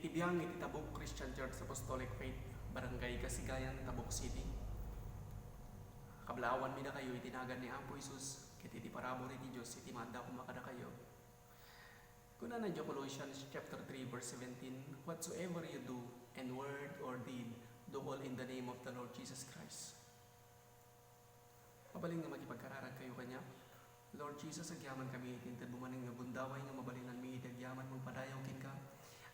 Itibiyang iti Tabuk Christian Church Apostolic Faith, Barangay Kasigayan, Tabuk City. Kablawan mi na kayo itinagan ni Apo Isus, ket iti parabor iti Dios iti madda kumakada kayo. Kuna na Colossians chapter 3 verse 17, whatsoever you do in word or deed, do all in the name of the Lord Jesus Christ. Mabaling nga makipagkararag kayo kanya. Lord Jesus, agyaman kami itintad bumaning nga bundaway nga mabalinan mi iti agyaman mong padayaw kin ka.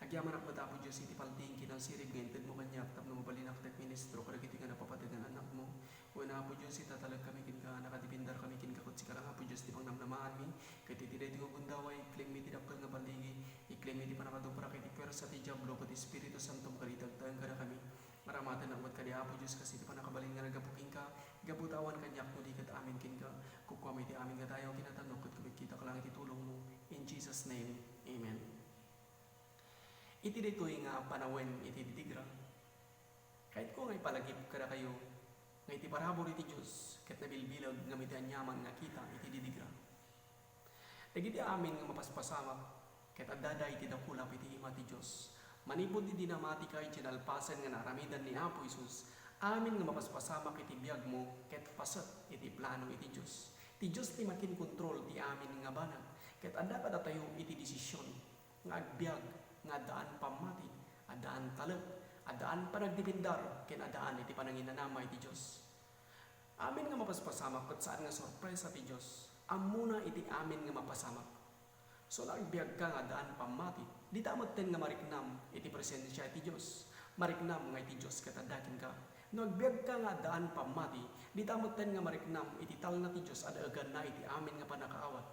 Agyaman ak matapo Diyos iti palting kinang sirig ngintad mo kanya tap na mabalinak tek ministro kada kiti nga napapatagan anak mo. Una po Diyos itatalag kami kin ka nakadipindar kami kin ka kutsi karang po Diyos ti pangnamnamaan mi ket iti daytoy nga bundaway claim mi ti dakkel nga paligi i-claim mi ti panakadupra ket ti pwersa ti Diablo ket Espiritu Santo karitagtaen kada kami. Maramatan ang kadi Apo Diyos kasi ti panakabalin nga nagapukin ka gabutawan kanyak no di ket amin kin ka kukwami ti amin nga tayo kinatanok ket kumit kita ka lang iti tulong mo in Jesus name. Amen. Iti ditoy nga panawen iti didigra. Kahit ko nga ipalagip kada kayo nga iti parabor iti Dios ket nabilbilag nga miti anyaman nga kita iti didigra. Dagiti amin nga mapaspasama ket addada iti dakulap iti ima ti Dios. Manipod iti dinamati kay tinalpasan nga naramidan ni Apo Isus. Amin nga mapaspasama iti biyag mo ket paset iti plano iti Dios. Ti Dios ti makin kontrol ti amin nga banag ket adda kada tayo iti desisyon nga agbiag nga adaan pamati, adaan talep, adaan panagdipindar, ken adaan iti pananginanama iti Dios. Amin nga mapaspasamak ket saan nga sorpresa ti Dios. Ammuna iti amin nga mapasamak. So nagbiag ka nga adaan pamati, di tamotten nga mariknam iti presensya iti Dios. Mariknam nga iti Dios ket addakin ka. No agbiag ka nga adaan pamati, di tamotten nga mariknam iti talna ti Dios adagan na iti amin nga panakaawat.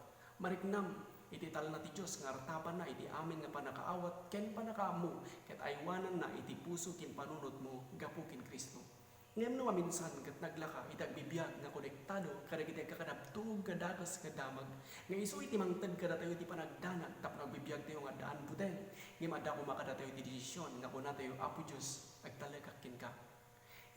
Mariknam iti talna ti Dios nga artapan na iti amin nga panakaawat ken panakaamu ket aywanan na iti puso ken panunod mo gapu ken Kristo. Ngem no maminsan ket naglaka iti agbibiyag nga konektado kadagiti kakadaptog kadakas kadamag nga isu iti mangted kada tayo iti panagdanag tapno agbibiyag tayo nga daan puten ngem adda ko makada tayo iti desisyon nga kuna tayo Apo Dios agtalagak ken ka.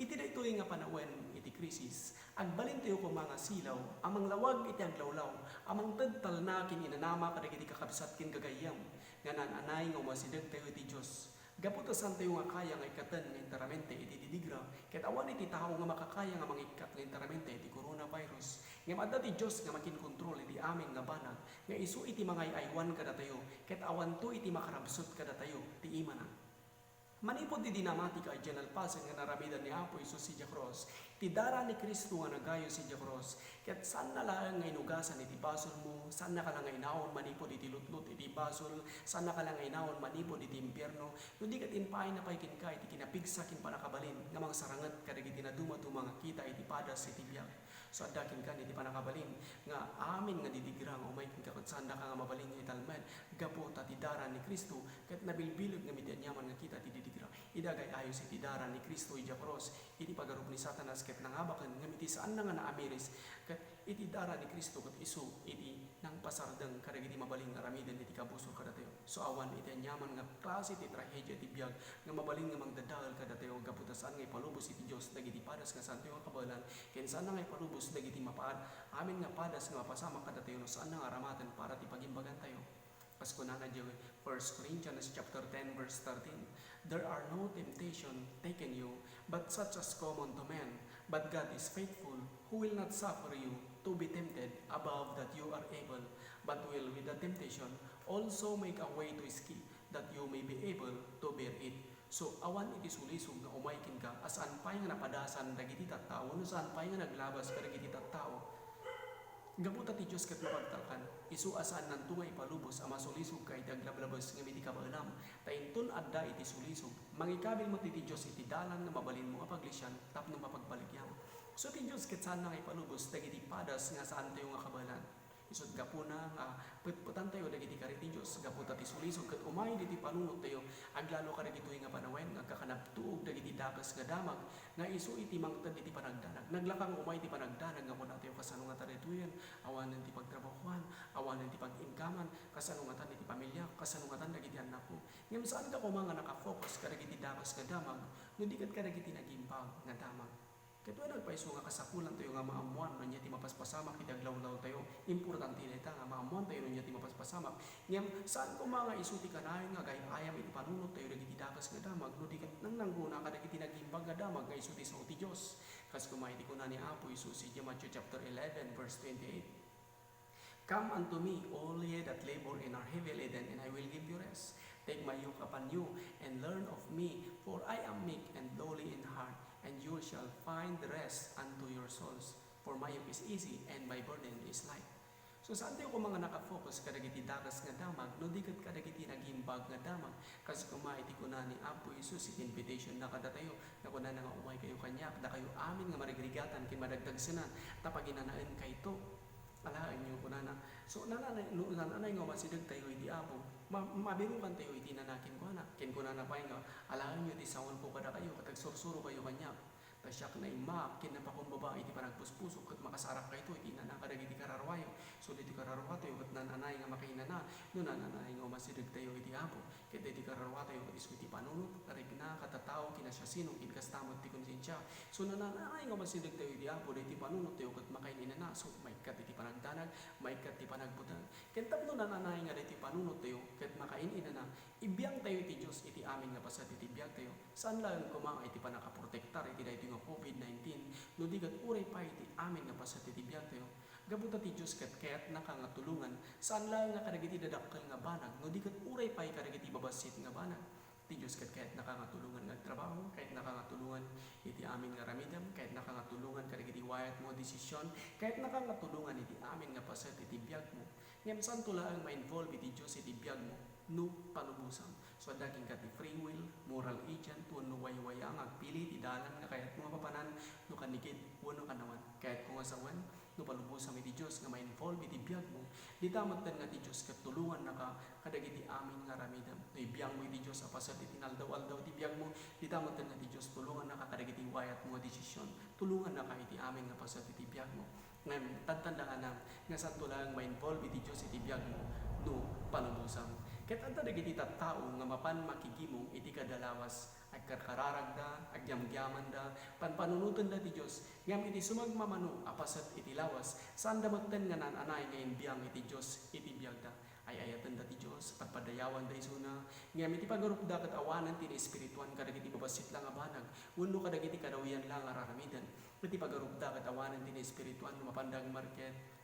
Iti daytoy nga panawen iti krisis, agbalin tayo ko mga silaw, amang lawag iti aglawlaw, amang tedtal na kin inanama kadagiti kakabsat kin gagayam, nga nananay nga umasideg tayo iti Dios. Gaputasan tayo nga kaya nga ikatan nga interamente iti didigra, ket awan iti tao nga makakaya nga mangikat nga interamente iti coronavirus. Nga madda ti Dios nga makin kontrol iti amin nga banag, nga isu iti mga aywan kada tayo, ket awan to iti makarabsot kada tayo ti imana. Manipod di dinamati ka alpasan nga naramidan ni Apo Isus si Cross. Ti dara ni Kristo nga nagayo si Cross. Ket saan na lang nga inugasan iti basol mo, saan na ka lang nga inaon manipod iti lutlut iti basol, saan na ka lang nga inaon manipod iti impyerno. No di kat inpaay na paikin ka iti kinapigsa kin panakabalin nga mga sarangat kadagiti na dumaduma nga kita iti padas iti biyag. So addakin ka iti panakabalin nga amin nga didigrang umay kin ka ket saan na ka nga mabalin iti talmed gapo ta ti dara ni Kristo ket nabilbilog nga miti anyaman nga kita ti didigrang. Idagay ayos iti dara ni Kristo iti Cross iti pagarup ni Satanas ket nangabaken ngem iti saan na nga naamiris ket iti dara ni Kristo ket isu iti nang pasardeng kadagiti mabaling nga ramiden iti kabuso kada tayo. So awan iti anyaman nga klase iti trahedya iti biag nga mabaling nga mangdadael kada tayo gaputa saan nga ipalubos iti Dios dagiti padas nga santo nga kabalan ken saan na nga ipalubos dagiti mapaad amin nga padas nga mapasama kada tayo no saan na nga aramaten para ti pagimbagan tayo. As kunana di 1 Corinthians chapter 10 verse 13, there are no temptation taken you, but such as common to men. But God is faithful, who will not suffer you to be tempted above that you are able, but will with the temptation also make a way to escape, that you may be able to bear it. So awan iti sulisog nga umaykin ka, asaan pay nga napadasan dagiti tattao, no saan pay nga naglabas kadagiti tattao. Gaputa ti Dios ket mapagtalkan, isu asaan nanto nga ipalubos ama sulisog ka iti aglablabas nga miti kabaenam, tainton adda iti sulisog, mangikabil mo ti Dios iti dalan nga mabalin mo nga paglisyan tapno mapagbaligyan. So ti Dios ket saan nga ipalubos dagiti padas nga saan tayo nga kabaelan. Isod gapuna nga putputan tayo dagiti kariti Dios, gaputa ti sulisog ket umay diti panunot tayo, aglalo ka dagitoy nga panawen nga kakanaptuog dagiti dakas nga damag nga isu iti mangted iti panagdanag. Naglakang umay iti panagdanag nga kuna tayo kasano nga tarituyen, awanen ti pagtrabahuan, awanen ti pag-inkaman, kasano nga tan iti pamilya, kasano nga tan dagiti anak ko. Ngem saan ka kuma nga nakafocus kadagiti dakas nga damag, no di ket kadagiti nagimbag nga damag. Ket wala paiso nga kasapulan tayo nga maamuan no nya ti mapaspasamak iti aglaw-law tayo. Importante dayta nga maamuan tayo no nya ti mapaspasamak. Ngem saan ko mga isu ti kanayon nga gayayam iti panunot tayo dagiti dakas nga damag no di nang nangguna ka dagiti nagimbag nga damag nga isu ti sao ti Dios. Kas kumaiti ko na ni Apo Isus iti Matthew chapter 11 verse 28. Come unto me, all ye that labor and are heavy laden, and I will give you rest. Take my yoke upon you, and learn of me, for I am meek and lowly in heart, and you shall find rest unto your souls. For my yoke is easy, and my burden is light. So saan tayo kung mga nakafocus kadagiti dakas nga damag, no di kat kadagiti nagimbag nga damag, kasi kumaiti ko na ni Apo Isus, iti invitation na kada tayo, na kuna na nga umay kayo kanyak, na kayo amin nga marigrigatan, kin madagdag sinan, tapaginanain kay to. Alain nyo ko na. So nananay nga masidag tayo iti Apo. Mabirukan tayo iti nanakin ko na. Kin ko na napay nga. Alain nyo iti sawan ko kada kayo. Katag sursuro kayo kanyak. Tasyak na ima. Kin na pakumbaba iti panagpuspusok. Kat makasarak kayo iti nanakadag iti kararwayo. So iti kararwa tayo. Kat nananay nga makainana. No nananay nga masidag tayo iti Apo. Kat iti kararwa tayo. Kat isu iti panunot. Karigna katatao. Kinasya sinong. Kinkastamot ti konsensya. So nananay nga masidag tayo iti Apo. Iti panunot tayo. Kat makainana. So may kat iti panagdanag, may kat ti panagbutang. Ket tapno nananay nga iti panunot tayo, ket makain-ina na, ibiyang tayo iti Dios iti amin nga pasat iti biyag tayo. Saan lang kumanga iti panakaprotektar iti daytoy nga COVID-19, no di kat uray pa iti amin nga pasat iti biyag tayo. Gabuta ti Dios ket kaya't nakangatulungan, saan lang nga kadagiti dadakkel nga banag, no di kat uray pa kadagiti babasit nga banag. Ti Dios ket kaya't nakangatulungan nga trabaho, kaya't nakangatulungan iti amin nga ramidam, kaya't nakangatulungan kadagiti wayat mo desisyon, kaya't nakangatulungan iti amin nga pasat iti biyag mo. Ngem saan tulaang ma-involve iti Dios iti biyag mo no panubusan. So daging ka ti free will, moral agent, no waywaya ang agpili ti dalan nga kaya't mga papanan no kanigid wano kanawan. Kaya't kung asawan no palubusan iti Dios nga ma-involve iti biyag mo, di damat nga ti Dios ket tulungan na ka kadagiti amin nga ramidam. No ibiyang mo iti Dios apasat iti naldaw-aldaw ti biyag mo, di damat nga ti Dios tulungan na ka kadagiti wayat mo desisyon. Tulungan na ka iti amin nga pasat iti biyag mo. Ngayon, tagtandaan na nga sa tulang ma-involve iti Diyos iti biyag mo no panubusan. Ket anta dagiti tattao nga mapan makigimong iti kadalawas ag karkararagda, ag yamgyaman da, panpanunutan da ti Diyos, ngam iti sumagmamano apasat iti lawas, saan damutten nga nananay nga inbiyang iti Diyos iti biyag da. Ay ayatan da ti Diyos, pagpadayawan da isuna, ngam iti pagarupda ket awanan ti espirituan kadagiti babasit lang a banag, wenno kadagiti kadawian lang a raramidan. Iti pagarupda ket awanan ti espirituan no mapandag market,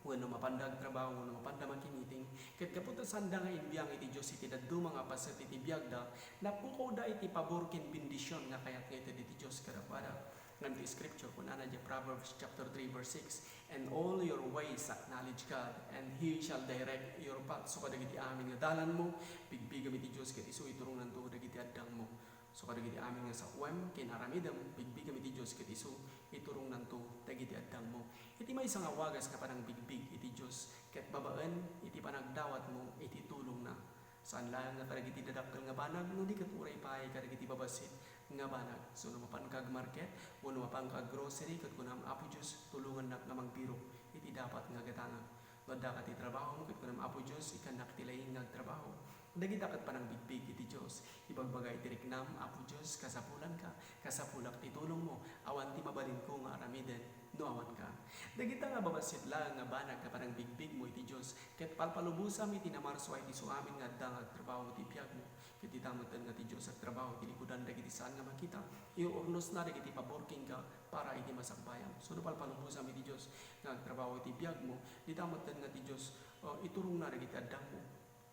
wenno mapandag trabaho, wenno mapandag makiniting, ket kaputa sanda nga inbiyang iti Dios iti daddu mga pasat iti biyag da, napukaw da iti pabor ken bendisyon nga kayat nga iti Dios kadapada. Ngam ti scripture kun ana di Proverbs chapter 3 verse 6, and all your ways acknowledge God, and He shall direct your path. So kadagiti amin nga dalan mo, bigbigam iti Dios ket isu iturungan to dagiti addang mo. So kadagiti amin nga sa uwem ken aramidam, bigbigam iti Dios ket isu iturong nanto dagiti addang mo. Iti may isang awagas ka panang bigbig iti Dios ket babaen iti panagdawat mo iti tulong na. Saan lang nga kadagiti dadakkel nga banag no di ket uray paay kadagiti babasit nga banag. So no mapankag market, wenno mapankag grocery ket kunam Apo Dios tulungan nak nga magbiro iti dapat nga gatangan. Wadda ka ti trabaho mo ket kunam Apo Dios ikanak ti lain nga trabaho. Dagita ket panang bigbig iti Dios, ibagbagay ti riknam Apo Dios kasapulan ka, kasapulak ti tulong mo, awan ti mabalin ko nga aramiden no awan ka. Dagita nga babasit lang nga banag ka panang bigbig mo iti Dios, ket palpalubusam iti namarso ay ti suamin nga addang agtrabaho ti biyag mo. Ket itamutan nga ti Dios agtrabaho ti likudan dagiti saan nga makita, iurnos na dagiti paborking ka para iti masakbayan. So no palpalubusam iti Dios nga agtrabaho ti biyag mo, itamutan nga ti Dios iturong na dagiti addang mo.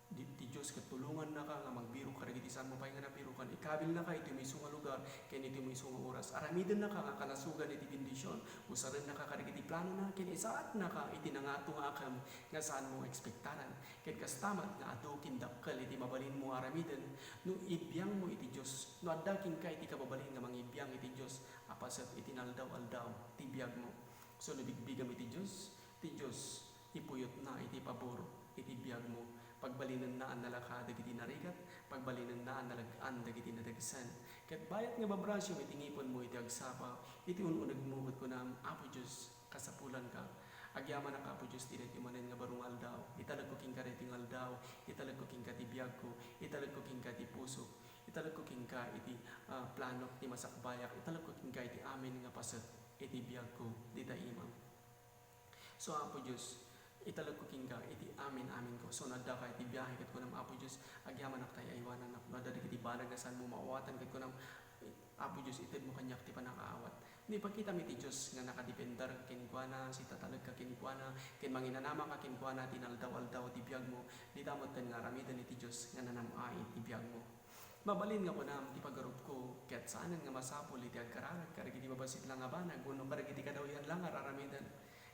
Ti Dios ket tulungan na ka nga magbiro ka dagiti saan mo pay nga nabiro kan, ikabil na ka iti misu nga lugar ken iti misu nga oras, aramiden na ka nga kalasugan iti bendisyon, usaran na ka kadagiti plano na ken isaat na ka iti nangato nga akam nga saan mo ekspektaran, ken kastamat nga adu ken dakkel iti mabalin mo aramiden no ibiyang mo iti Dios, no adda ken ka iti kababalin nga mangibiyang iti Dios apasat iti naldaw-aldaw ti biyag mo. So nabigbigam iti Dios ipuyot na iti pabor iti biyag mo. Pagbalinan na ang nalaka dagiti narigat, pagbalinan na ang nalagaan dagiti nadagsan. Ket bayat nga babrasyo iti ngipon mo iti agsapa, iti ununag mo ket kunam Apo Dios kasapulan ka. Agyaman na ka Apo Dios ti manen nga barung aldaw, italag ko king ka ti aldaw, italag ko king ka ti biyag ko, italag ko king ka ti puso. italag ko king ka iti plano ti masakbayak, italag ko king ka iti amin nga paset iti biyag ko dita imam. So Apo Diyos, italag ko king ka iti amin ko. So nadda ka iti biyahe kat ko nam Apo Diyos, agyaman ak tayo aywanan ak nadda iti banag nga saan mo maawatan kat ko nam Apo Diyos, itid mo kanyak ti panakaawat. Hindi pa kita mi ti Diyos nga nakadependar kinkwana, si tatalag ka kinkwana, kin manginanama ka kinkwana, tinaldaw-aldaw ti biyag mo, di tamot ten nga ramidan iti Diyos nga nanamay ti biyag mo. Mabalin nga ko nam ti pagarup ko, ket saanan nga masapol iti agkararag, karagiti babasit lang nga banag, uno karagiti kadawian lang nga raramidan.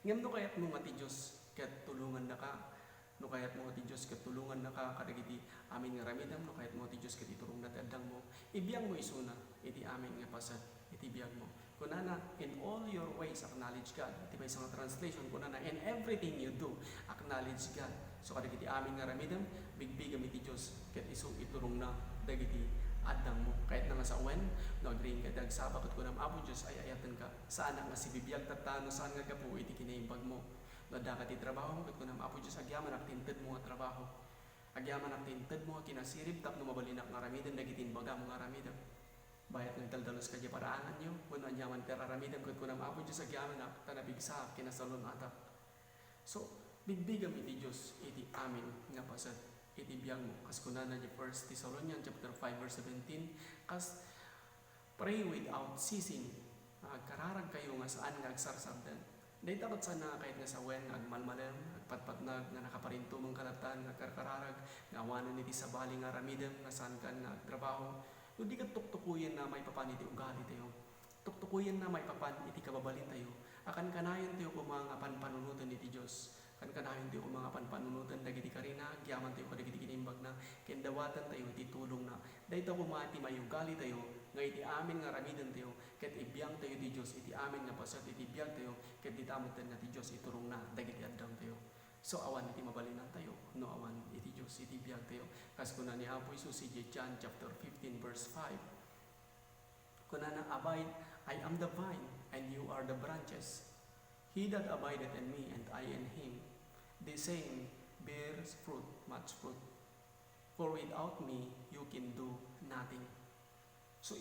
Ngam no kayat mo nga ti Diyos, ket tulungan na ka, no kayat mo ti Diyos ket tulungan na ka kadagiti amin nga ramidam, no kayat mo ti Diyos ket iturong na ti addang mo, ibiyang mo isuna iti amin nga pasat iti biyag mo. Kunana, in all your ways acknowledge God. Iti may isang translation, kunana, in everything you do acknowledge God. So kadagiti amin nga ramidam, bigbigam iti Diyos ket isu iturong na dagiti addang mo. Kahit na nga sa uwan, no agreeing ka dag sabakot ko nam Apo Diyos ay ayatan ka saan nga si bibiyag tatano saan nga gapu iti kinaimbag mo. No dakat ti trabaho mo ket ko nam Apo Diyos agyaman ak tinted mo nga trabaho. Agyaman ak tinted mo kinasirib tapno mabalinak nga ramidan dagiti inbaga mo nga ramidan. Bayat ng daldalos kadya paraanan nyo, kuno anyaman teraramidan ket ko nam Apo Diyos agyaman ak tanabigsa kinasalon atak. So bigbigam iti Diyos iti amin nga pasat iti biyag mo. Kas kunana di 1 Thessalonians chapter 5 verse 17, kas pray without ceasing. Agkararag kayo nga saan nga agsarsabdan. Dahil takot sana kahit nga sa wen, agmalmalam, agpatpatnag, nga nakaparinto mong kalatan, nga karkararag, nga awanan iti sabali nga ramidam, nga saan ka nga trabaho. Yung di ka tuktukuyan na may papan iti ugali tayo. Tuktukuyan na may papan iti kababalin tayo. Akan kanayan tayo kung mga panpanunutan iti Diyos. Kan kanayan tayo kung mga panpanunutan dagiti karina, gyaman tayo kadagiti kinimbag na, kendawatan tayo iti tulong na. Dahil tayo kumati may ugali tayo, nga iti amin nga ramidan tayo, ket ibiyang tayo ti Diyos, iti amin nga pasat iti biyag tayo, ket ditamutan nga ti Diyos iturong na dagiti addang tayo. So awan iti mabalinan tayo, no awan iti Diyos iti biyag tayo. Kas kuna ni Apo Isus si John chapter 15 verse 5. Kunana, abide, I am the vine, and you are the branches. He that abideth in me, and I in him, the same bears fruit, much fruit. For without me, you can do nothing. So,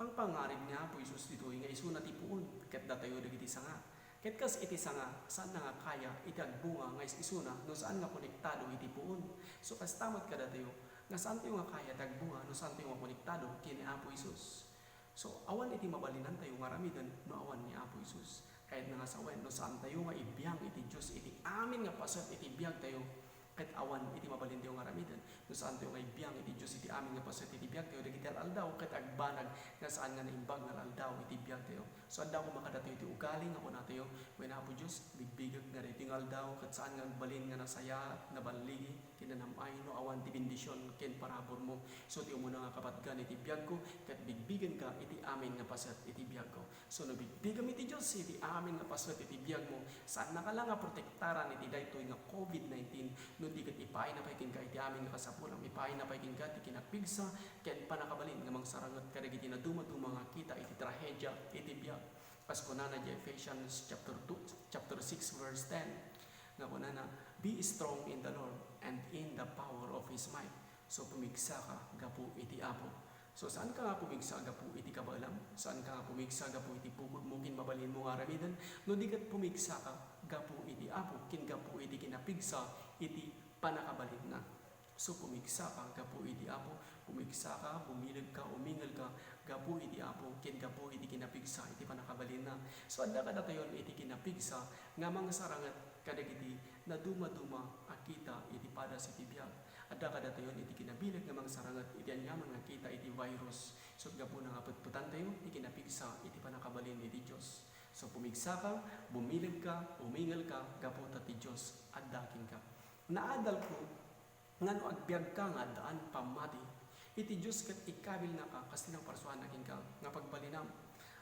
pangpangarib niya po Isus dito, nga iso na tipuon, ket datayo dagiti sanga. Ket kas iti sanga, saan na nga kaya, iti agbunga, nga iso na, no saan nga konektado iti puon. So, kas tamat ka datayo, nga saan tayo nga kaya tagbunga, no saan tayo nga konektado, kini Apo Isus. So, awan iti mabalinan tayo nga ramidan, no awan ni Apo Isus. Kahit na nga sa wen, no saan tayo nga ibiyang iti Diyos, iti amin nga pasat, iti biyag tayo, kahit awan iti mabalin tayo nga ramidan, no saan tayo nga ibiyang iti Diyos, iti amin nga pasat, iti biyag tayo, dagiti aldaw, kahit agbanag, nga saan nga naimbag nga aldaw, iti biyag tayo. So, aldaw kung makadatayo iti ugaling, ako na tayo, when Apo Diyos, bigbigag nga iti aldaw, kahit saan nga balin nga nasaya, nabaligi, kinanamay, no awan ti bendisyon, ken parabor mo. So, ti umuna nga kapatgan, iti biyag ko, kahit bigbigan ka, iti amin nga pasat, iti biyag ko. So, nabigbigam iti Diyos, iti amin nga pasat, iti biyag mo, saan nakala nga protektaran, iti daytoy nga COVID-19, no di kat ipaay na paikin ka, iti amin nga kasapulang, ipaay na paikin ka, iti kinapigsa, ken panakabalin, nga mangsarangot ka, iti na dumaduma nga kita, iti trahedya, iti biyag. Pas kunana di Ephesians chapter 6 verse 10, nga kunana, be strong in the Lord, and in the power of His might. So, pumigsa ka, gapu iti Apo. So, saan ka nga pumigsa, gapu iti kabalam? Saan ka nga pumigsa, gapu iti pugod mo, kin mabalin mo nga ramidan? No, di kat pumigsa ka, gapu iti Apo, kin gapu iti kinapigsa, iti panakabalin na. So, pumigsa ka, gapu iti Apo, pumigsa ka, bumilag ka, umingal ka, gapu iti Apo, kin gapu iti kinapigsa, iti panakabalin na. So, adda ka datayon iti kinapigsa, nga mga sarangat kadagiti na duma-duma akita iti padas iti biyag. Adda ka datayon iti kinabilag nga mga sarangat iti anyaman nga kita iti virus. So, gapu na nga putputan tayo, iti kinapigsa, iti panakabalin iti Diyos. So, pumigsa ka, bumilag ka, umingal ka, gapu ti Diyos, addakin ka. Naadal ko, nga no agbiag ka nga daan pamati, iti Diyos kat ikabil na ka, kasi nang parsuhan nakin ka, nga pagbalinam.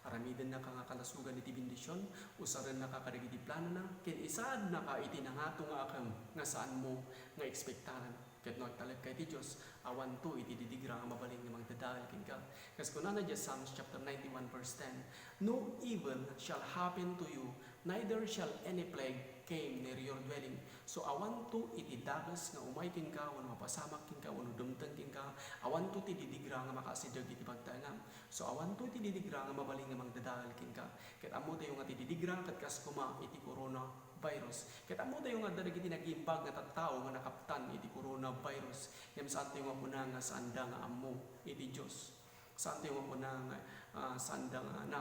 Aramidan na ka nga kalasugan iti bendisyon, usaran na ka kadagiti plano na, ken isaad na ka iti nangato nga akam, nga saan mo nga ekspektaran. Ket no agtalag ka iti Diyos, awan to iti didigra nga mabalin nga magdadahal ken ka. Kas kunana di Psalms chapter 91 verse 10, no evil shall happen to you, neither shall any plague came near your dwelling. So awan to iti dagas nga umay ken ka, wano mapasamak ken ka, wano dumteng ken ka, awan awan to ti didigra nga makasidag iti pagtangam. So awan to ti didigra nga mabaling nga magdadal kin ka. Ket amo tayo nga ti didigra ket kas kuma iti corona virus. Ket amo tayo nga darigi ti nagimbag nga tattao nga nakaptan iti corona virus. Ngem saan tayo nga puna nga sanda nga amo iti Dios. Saan tayo nga puna nga sanda nga na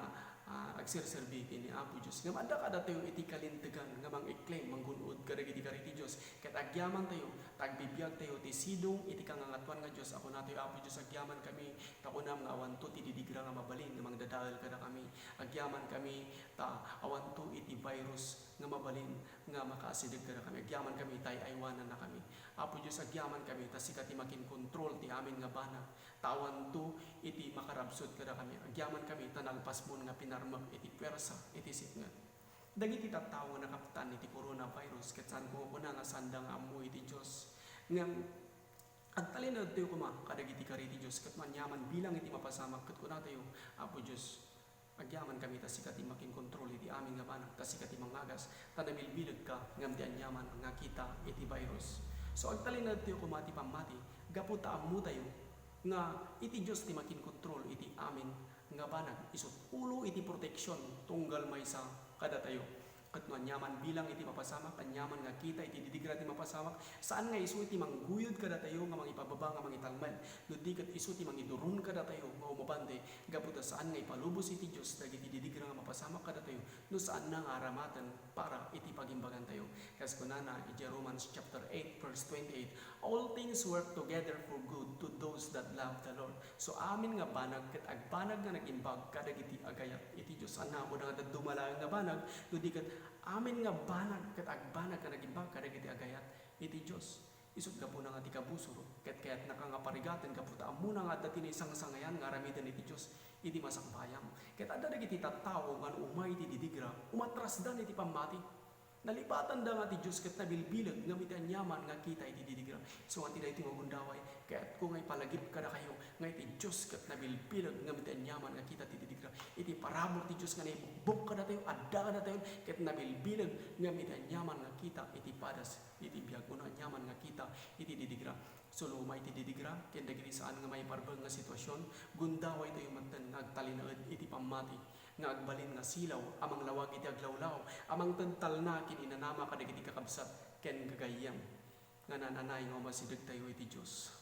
agsirserbi kini Apo Diyos. Ngam adda kada tayo iti kalintegan nga mang-i-claim manggunod kadagiti kariti Diyos. Ket agyaman tayo, tagbibiyag tayo ti sidong iti kangangatuan nga Diyos. Ako na tayo Apo Diyos, agyaman kami takunam nga awan to ti didigra nga mabalin nga mangdadaal kada kami. Agyaman kami ta awan to iti virus nga mabalin nga makasidig kada kami. Agyaman kami tay aywanan na kami. Apo Diyos, agyaman kami ta sikati makin kontrol ti amin nga banag. Tawan to iti makarabsod kada kami. Agyaman kami tanalpas mo nga pinarmak iti pwersa iti sikngat. Dagiti tattao nga nakaptan iti coronavirus ket saan ko na nga sanda nga ammo iti Dios. Ngam agtalinod tayo kuma kadagiti kariti Dios ket manyaman bilang iti mapasamak ket kuna tayo Apo Dios. Agyaman kami ta sikati makin kontrol iti amin nga banag ta sikati mangagas ta nabilbilag ka ngam ti anyaman nga kita iti virus. So agtalinod tayo kuma ti pamati gapu ta ammo tayo nga iti Dios ti makin kontrol iti amin nga banag isut ulo iti proteksyon tunggal maysa kada tayo. Ket manyaman bilang iti mapasamak anyaman nga kita iti didigra ti mapasamak saan nga isu iti mangguyod kada tayo nga mangipababa nga mangitalman ludi ket isu ti mangidurun kada tayo nga umabante gapu ta saan nga ipalubos iti Dios dagiti didigra nga mapasamak kada tayo no saan na nga aramatan para iti pagimbagan tayo. Kas kunana iti Romans chapter 8 verse 28, all things work together for good to those that love the Lord. So amin nga banag ket agbanag nga nagimbag kadagiti agayat iti Dios ana mo nga dumalang nga banag ludi ket amin nga banag ket agbanag nga nagimbag kadagiti agayat iti Dios. Isut gapu na nga ti kabusuro ket kaya't nakangaparigaten gapu ta ammo na nga dati ni isang sangayan nga aramiden iti Dios iti masakbayam. Ket adda dagiti tattao nga umay iti didigra umatrasdan iti pamati. Nalipatan da nga ti Diyos ket nabilbilag nga iti anyaman nga kita iti didigra. So nga tinay iti magundaway kaya't kung ngay palagip kada kayo nga iti Diyos ket nabilbilag nga iti anyaman nga kita iti didigra. Iti parabor ti Diyos nga naibukbuk kada tayo adda kada tayo ket nabilbilag nga iti anyaman nga kita iti padas iti biag uno anyaman nga kita iti didigra. So lumay iti didigra ken dagiti saan nga may parbeng nga sitwasyon gundaway tayo manten nagtalinaed iti pamati nga agbalin nga silaw amang lawag iti aglawlaw amang tental na kininanama kadagiti kakabsat ken gagayam nga nananay nga masidag tayo iti Dios.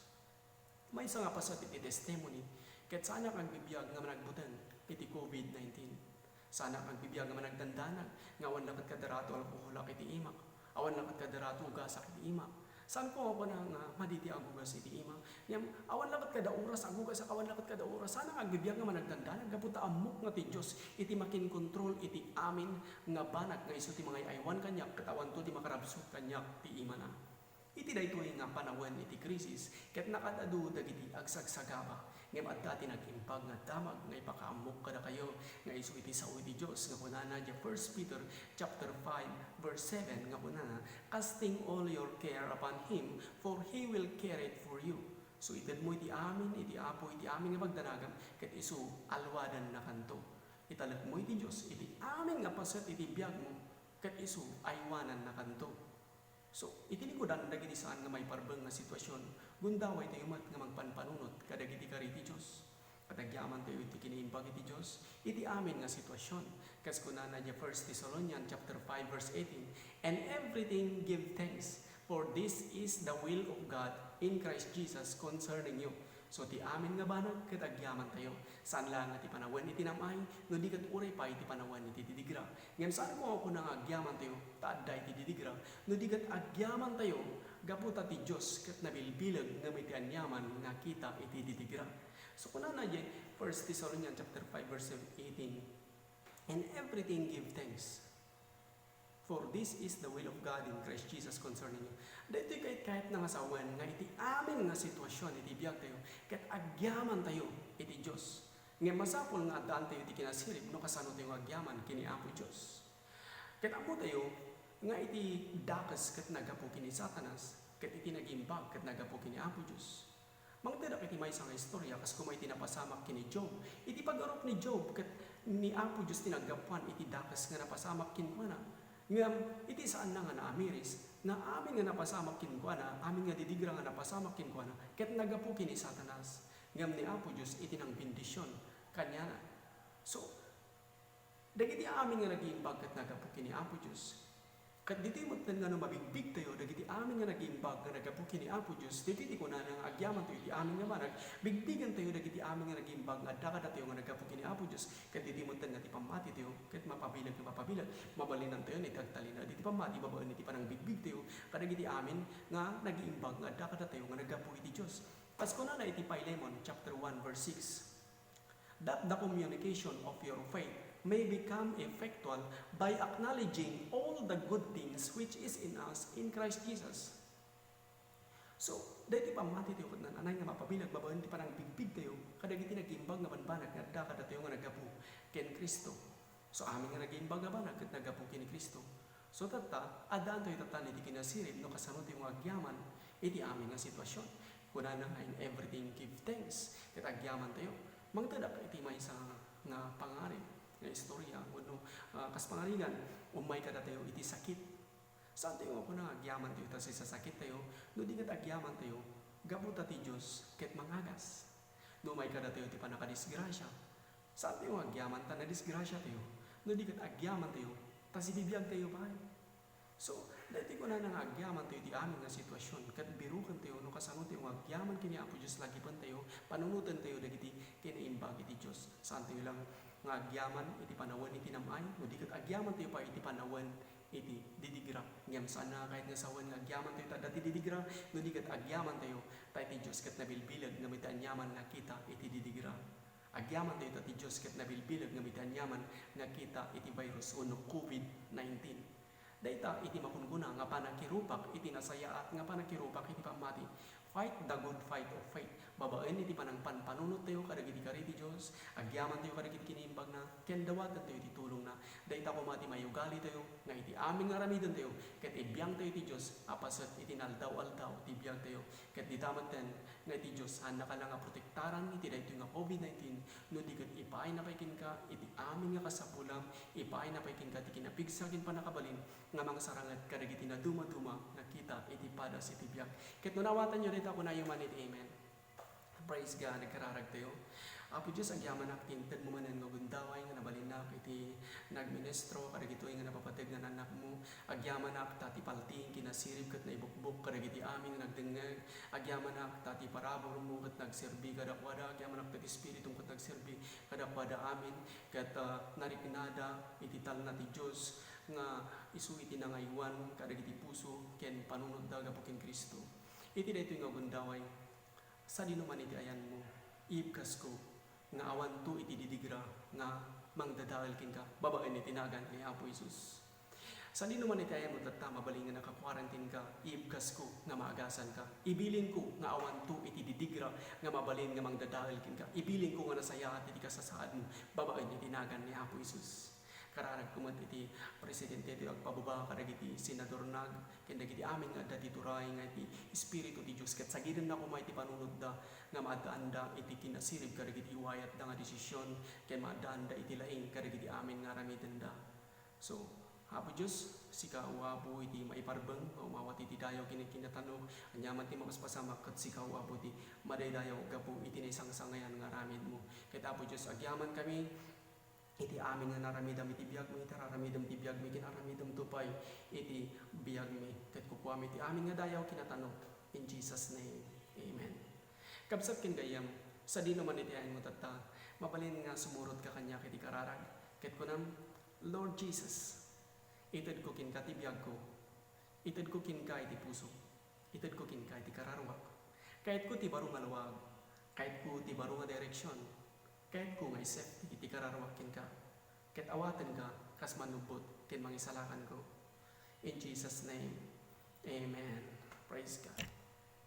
May isa nga pasat iti testimony ket sana kang bibiyag nga managbuteng iti COVID-19. Sana kang bibiyag nga managdandanag nga awan lakat kadarato alkoholak iti imak awan lakat kadarato ugasak iti imak. Saan ko ako na nga maditi agugas iti ima? Yam awan lakat kada oras agugas awan lakat kada oras. Sana agbibiyag nga managdandanan gaputa amok nga ti Dios iti makin kontrol iti amin nga banag nga isu ti mga aywan kanyak katawan to ti makarabsot kanyak ti ima na. Iti daytoy nga panawen iti krisis ket nakadadu dagiti agsagsagaba. Ngem adda ti nagimpag nga damag nga ipakaamok kada kayo nga isu iti sao iti Dios nga kunana di 1 Peter chapter 5 verse 7 nga kunana casting all your care upon him for he will care it for you. So ited mo iti amin iti apo iti amin nga pagdanagam ket isu alwadan na kanto. Italek mo iti Dios iti amin nga paset iti biag mo ket isu aywanan na kanto. So itinikudan dagiti saan nga may parbeng nga sitwasyon gundaway tayo mat nga magpanpanunot kadagiti kariti Dios. Kadagyaman tayo iti kiniimbag iti Dios iti amin nga sitwasyon. Kas kunana di 1 Thessalonians chapter 5 verse 18, and everything give thanks for this is the will of God in Christ Jesus concerning you. So ti amin nga banag ket agyaman tayo saan lang iti panawen iti namay no di ket uray pa iti panawen iti didigra. Ngem saan mo ako nang agyaman tayo taadda iti didigra no di ket agyaman tayo gaputa ti Dios ket nabilbilag nga iti anyaman nga kita iti didigra. So kunana di 1 Thessalonians chapter 5 verse 18, and everything give thanks for this is the will of God in Christ Jesus concerning you. Dito kahit nga sawan nga iti amin nga sitwasyon iti biag tayo ket agyaman tayo iti Dios. Nga masapol nga addaan tayo iti kinasirib no kasano tayo agyaman kini Apo Dios. Ket ammo tayo nga iti dakas ket nagapo kini Satanas ket iti nagimbag ket nagapo kini Apo Dios. Mangtedak iti maysa nga istorya kas kumay tinapasamak kini Job. Iti pag-arop ni Job ket ni Apo Dios tinagapuan iti dakas nga napasamak kinwana. Ngam iti saan na nga naamiris na amin nga napasamakin ko na, amin nga didigra nga napasamakin ko na, ket nagapukin ni Satanas. Ngam ni Apo Diyos iti nang bendisyon kanya na. So, dagiti amin nga nag-iimbag ket nagapukin ni Apo Diyos. Kat diti mo nga no mabigbig tayo, dagiti amin nga nag-iimbag nga nagapukin ni Apo Diyos, diti ko na nga agyaman tayo, di amin nga manag, bigbigan tayo, dagiti amin nga nag-iimbag nga dakada tayo nga nagapukin ni Apo Diyos, kat diti mo nga ti pamati tayo, kat mapabilag nga mapabilag, mabalinan tayo, ni tagtalina, diti pamati, babaan iti panang bigbig tayo, kadagiti amin nga nag-iimbag nga dakada tayo nga nagapukin ti Diyos. Pasko na iti Philemon, chapter 1, verse 6, that the communication of your faith may become effectual by acknowledging all the good things which is in us in Christ Jesus. So, dahil pamati tayo kung nanay nga mapabilag, babaan ti parang bigbig tayo, kadagiti nag-imbag nga banbanag, nga dakada tayo nga nagapu ken Kristo. So, amin nga nag-imbag nga banag, kat nagapu ken Kristo. So, tata, adaan tayo tatan iti kinasirib, no kasanot yung agyaman, iti amin nga sitwasyon. Kuna na nga in everything give thanks, kat agyaman tayo. Mangtadak iti may sa nga pangarib, nga istorya, no, kas pangaringan, umay kada tayo iti sakit. Saan tayo ako na agyaman tayo, tas sa sakit tayo, no di kat agyaman tayo, gabuta ti Diyos, ket mangagas. No may kada tayo ti panakadisgrasya. Saan tayo agyaman ta na disgrasya tayo, no di kat agyaman tayo, tas ibibiyag tayo ba? So, dati ko na nang agyaman tayo di amin nga sitwasyon, kat birukan tayo, no kasanot tayo agyaman kini Apo Diyos, lagi pan tayo, panunutan tayo dagiti kinaimbag iti Diyos. Saan tayo lang nga agyaman iti panawan iti namay, no di kat agyaman tayo pa iti panawan iti didigra. Ngam sana kahit nga sawan nga agyaman tayo ta dati didigra, no di kat agyaman tayo ta iti Diyos kat nabilbilag nga mita anyaman nga kita iti didigra. Agyaman tayo ta iti Diyos kat nabilbilag nga mita anyaman nga kita iti virus o no COVID-19. Dayta iti makunkuna nga panakirupak iti nasayaat nga panakirupak iti pamati. Fight the good fight of faith. Babaen iti panang panpanunot tayo kadagiti kariti Dios. Agyaman tayo kadagiti kiniimbag na ken dawatan tayo iti tulong na. Dayta kumati mayugali tayo nga iti aming aramiden tayo ket ibiyang tayo iti Dios apasat iti naldaw-aldaw iti biyang tayo ket ditamaten nga iti Dios anna ka lang nga protektaran iti daytoy nga COVID-19 no di ket ipaay na paykin ka iti aming nga kasapulam, ipaay na paykin ka iti kinapigsakin panakabalin nga mga sarangat kadagiti na duma-duma nakita iti padas iti biyag. Ket nunawatan nyo dito ako na yung manit, amen. Praise God, nagkararag tayo. Apo Diyos, agyaman nak tinted mo manan nga gundaway nga nabalinak iti nagministro kadagitoy nga napapateg nga anak mo. Agyaman nak tati palting kinasirib ket naibukbok kadagiti amin nga nagdengeg. Agyaman nak tati parabor mo ket nagserbi kadakwada. Agyaman nak tati espiritu ket nagserbi kadakwada amin ket naripinada iti talna ti Dios nga isu iti nangaywan kadagiti puso ken panunod da gapo ken Kristo. Iti daytoy nga gundaway sa dinuman iti ayan mo ibkas ko nga awan to iti didigra nga mangdadaal ken ka babaen iti nagan ni Apo Jesus. Sa dinuman iti ayan mo tatta mabaling nga naka-quarantine ka ibkas ko nga maagasan ka. Ibilin ko nga awan to iti didigra nga mabalin nga mangdadaal ken ka. Ibilin ko nga nasayaat iti kasasaad mo babaen iti nagan ni Apo Jesus. Kararag kumat iti presidente iti agpababa kadagiti senador nag ken dagiti amin nga dati turay nga iti espiritu ti Dios ket sagiren na kumay iti panunod da nga maadaan da iti kinasirib kadagiti wayat da nga desisyon ken maadaan da iti laing kadagiti amin nga ramiden da. So Apo Dios sikaw Apo iti maiparbeng o mawat iti dayaw kinatanog anyaman ti makaspasama ket sikaw Apo ti madaydayaw gapu iti naisangsangayan nga ramid mo. Ket Apo Dios agyaman kami iti amin nga naramidam iti biyag mi, iti raramidam iti biyag mi, kinaramidam tupay iti biyag mi. Ket kukuam iti amin nga dayaw kinatanog. In Jesus' name, amen. Kabsat ken gayam, sa di naman iti ayan mo tata, mabalin nga sumurot ka kanya iti kararag. Ket kunam, Lord Jesus, ited ko kin ka ti biyag ko, ited ko kin ka iti puso, ited ko kin ka iti kararwak. Kahit ko ti baro nga luwag, kahit ko ti baro nga direksyon, kahit ko nga isip, iti kararwakin ka. Kahit awatan ka, kas manubot, kin mangisalakan ko. In Jesus' name, amen. Praise God.